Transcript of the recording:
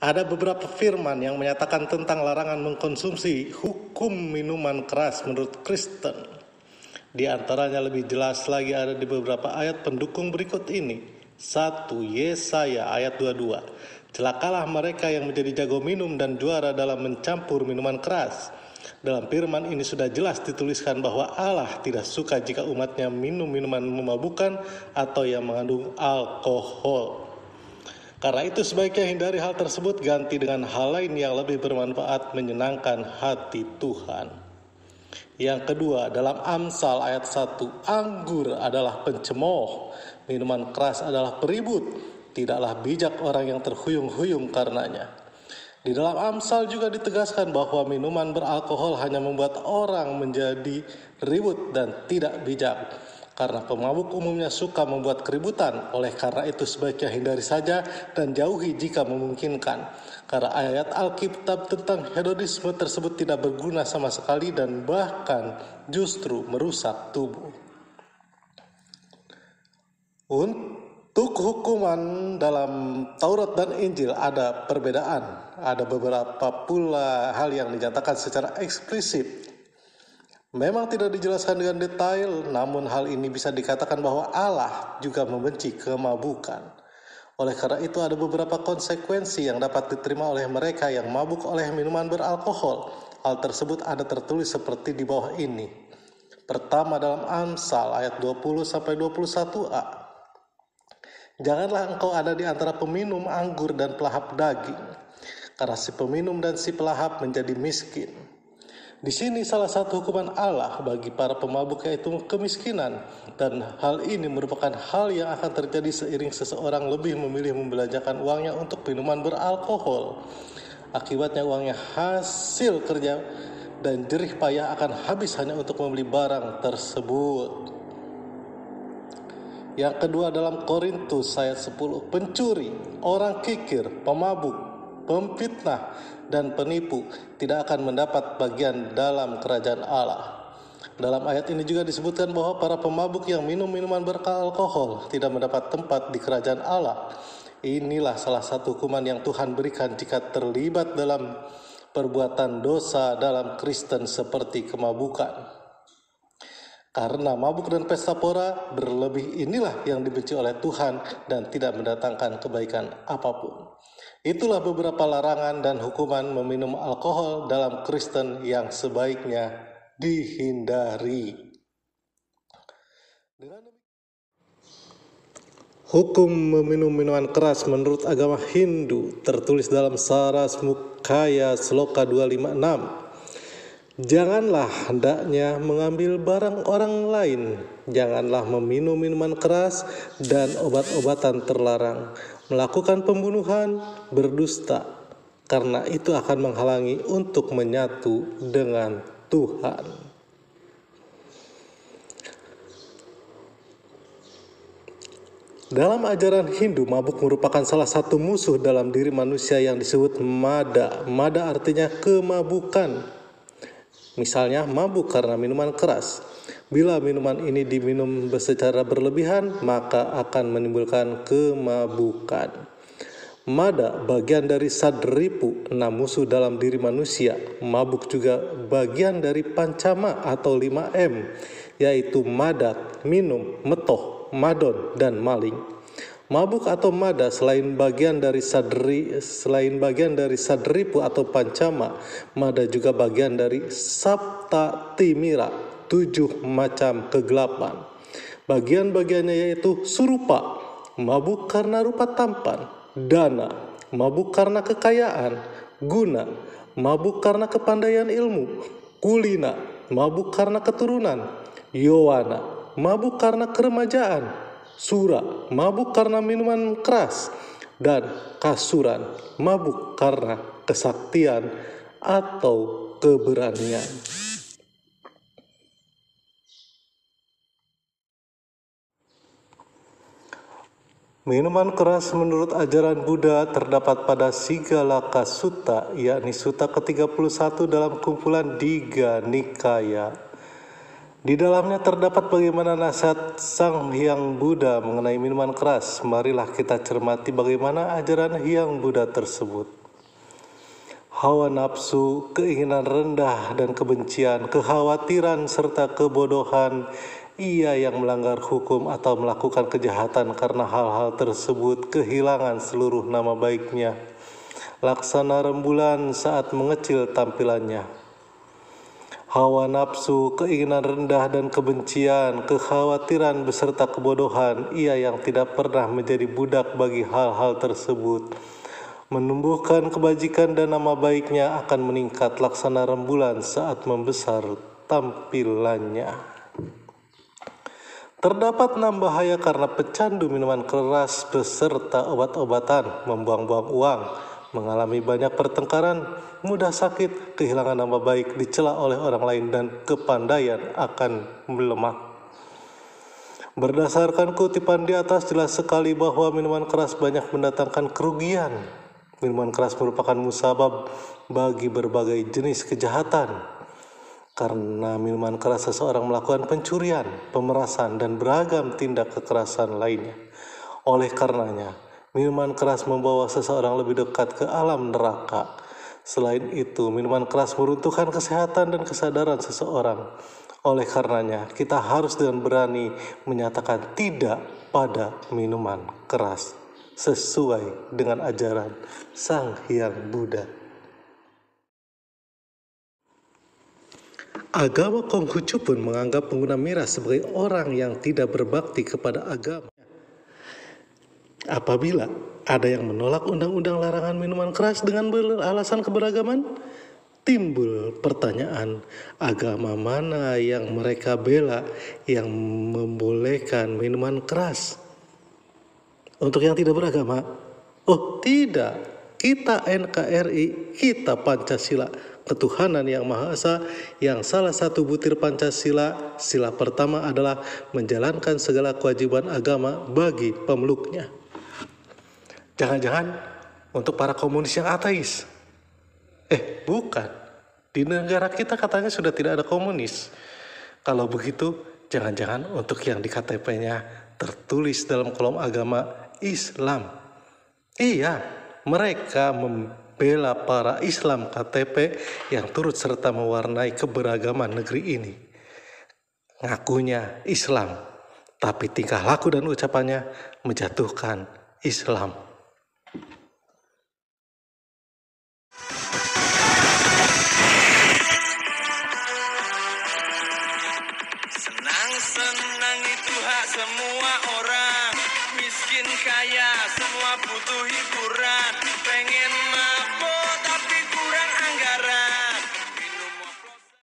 Ada beberapa firman yang menyatakan tentang larangan mengkonsumsi hukum minuman keras menurut Kristen. Di antaranya lebih jelas lagi ada di beberapa ayat pendukung berikut ini. 1 Yesaya ayat 22. Celakalah mereka yang menjadi jago minum dan juara dalam mencampur minuman keras. Dalam firman ini sudah jelas dituliskan bahwa Allah tidak suka jika umatnya minum minuman memabukkan atau yang mengandung alkohol. Karena itu sebaiknya hindari hal tersebut, ganti dengan hal lain yang lebih bermanfaat menyenangkan hati Tuhan. Yang kedua, dalam Amsal ayat 1, anggur adalah pencemooh, minuman keras adalah peribut, tidaklah bijak orang yang terhuyung-huyung karenanya. Di dalam Amsal juga ditegaskan bahwa minuman beralkohol hanya membuat orang menjadi ribut dan tidak bijak. Karena pemabuk umumnya suka membuat keributan, oleh karena itu sebaiknya hindari saja dan jauhi jika memungkinkan. Karena ayat Alkitab tentang hedonisme tersebut tidak berguna sama sekali dan bahkan justru merusak tubuh. Untuk hukuman dalam Taurat dan Injil ada perbedaan. Ada beberapa pula hal yang dinyatakan secara eksplisit. Memang tidak dijelaskan dengan detail, namun hal ini bisa dikatakan bahwa Allah juga membenci kemabukan. Oleh karena itu ada beberapa konsekuensi yang dapat diterima oleh mereka yang mabuk oleh minuman beralkohol. Hal tersebut ada tertulis seperti di bawah ini. Pertama, dalam Amsal ayat 20-21a. Janganlah engkau ada di antara peminum anggur dan pelahap daging, karena si peminum dan si pelahap menjadi miskin. Di sini salah satu hukuman Allah bagi para pemabuk yaitu kemiskinan, dan hal ini merupakan hal yang akan terjadi seiring seseorang lebih memilih membelanjakan uangnya untuk minuman beralkohol. Akibatnya uangnya hasil kerja dan jerih payah akan habis hanya untuk membeli barang tersebut. Yang kedua, dalam Korintus ayat 10, pencuri, orang kikir, pemabuk, pemfitnah, dan penipu tidak akan mendapat bagian dalam kerajaan Allah. Dalam ayat ini juga disebutkan bahwa para pemabuk yang minum minuman beralkohol tidak mendapat tempat di kerajaan Allah. Inilah salah satu hukuman yang Tuhan berikan jika terlibat dalam perbuatan dosa dalam Kristen seperti kemabukan. Karena mabuk dan pesta pora berlebih inilah yang dibenci oleh Tuhan dan tidak mendatangkan kebaikan apapun. Itulah beberapa larangan dan hukuman meminum alkohol dalam Kristen yang sebaiknya dihindari. Hukum meminum minuman keras menurut agama Hindu tertulis dalam Sarasmukaya Sloka 256. Janganlah hendaknya mengambil barang orang lain, janganlah meminum minuman keras dan obat-obatan terlarang, melakukan pembunuhan, berdusta, karena itu akan menghalangi untuk menyatu dengan Tuhan. Dalam ajaran Hindu, mabuk merupakan salah satu musuh dalam diri manusia yang disebut mada. Mada artinya kemabukan. Misalnya mabuk karena minuman keras. Bila minuman ini diminum secara berlebihan, maka akan menimbulkan kemabukan. Mada bagian dari sadripu, 6 musuh dalam diri manusia. Mabuk juga bagian dari pancama atau 5M, yaitu madat, minum, metoh, madon, dan maling. Mabuk atau mada selain bagian dari sadripu atau pancama, mada juga bagian dari sapta timira, 7 macam kegelapan. Bagian-bagiannya yaitu surupa, mabuk karena rupa tampan, dana, mabuk karena kekayaan, guna, mabuk karena kepandaian ilmu, kulina, mabuk karena keturunan, yowana, mabuk karena keremajaan, sura, mabuk karena minuman keras, dan kasuran, mabuk karena kesaktian atau keberanian. Minuman keras menurut ajaran Buddha terdapat pada Sigalaka Sutta, yakni sutta ke-31 dalam kumpulan Digha Nikaya. Di dalamnya terdapat bagaimana nasihat Sang Hyang Buddha mengenai minuman keras. Marilah kita cermati bagaimana ajaran Hyang Buddha tersebut. hawa nafsu, keinginan rendah dan kebencian, kekhawatiran serta kebodohan. Ia yang melanggar hukum atau melakukan kejahatan karena hal-hal tersebut kehilangan seluruh nama baiknya. Laksana rembulan saat mengecil tampilannya. Hawa nafsu, keinginan rendah dan kebencian, kekhawatiran beserta kebodohan. Ia yang tidak pernah menjadi budak bagi hal-hal tersebut. Menumbuhkan kebajikan dan nama baiknya akan meningkat laksana rembulan saat membesar tampilannya. Terdapat 6 bahaya karena pecandu minuman keras beserta obat-obatan, membuang-buang uang, mengalami banyak pertengkaran, mudah sakit, kehilangan nama baik, dicela oleh orang lain, dan kepandaian akan melemah. Berdasarkan kutipan di atas, jelas sekali bahwa minuman keras banyak mendatangkan kerugian. Minuman keras merupakan musabab bagi berbagai jenis kejahatan. Karena minuman keras seseorang melakukan pencurian, pemerasan, dan beragam tindak kekerasan lainnya. Oleh karenanya, minuman keras membawa seseorang lebih dekat ke alam neraka. Selain itu, minuman keras meruntuhkan kesehatan dan kesadaran seseorang. Oleh karenanya, kita harus dengan berani menyatakan tidak pada minuman keras sesuai dengan ajaran Sang Hyang Buddha. Agama Konghucu pun menganggap pengguna miras sebagai orang yang tidak berbakti kepada agama. Apabila ada yang menolak undang-undang larangan minuman keras dengan alasan keberagaman, timbul pertanyaan, agama mana yang mereka bela yang membolehkan minuman keras? Untuk yang tidak beragama, oh tidak, kita NKRI, kita Pancasila, ketuhanan yang Maha Esa, yang salah satu butir Pancasila, sila pertama adalah menjalankan segala kewajiban agama bagi pemeluknya. Jangan-jangan untuk para komunis yang ateis? Bukan. Di negara kita katanya sudah tidak ada komunis. Kalau begitu, jangan-jangan untuk yang di KTP-nya tertulis dalam kolom agama Islam. Iya, mereka membela para Islam KTP yang turut serta mewarnai keberagaman negeri ini. Ngakunya Islam, tapi tingkah laku dan ucapannya menjatuhkan Islam.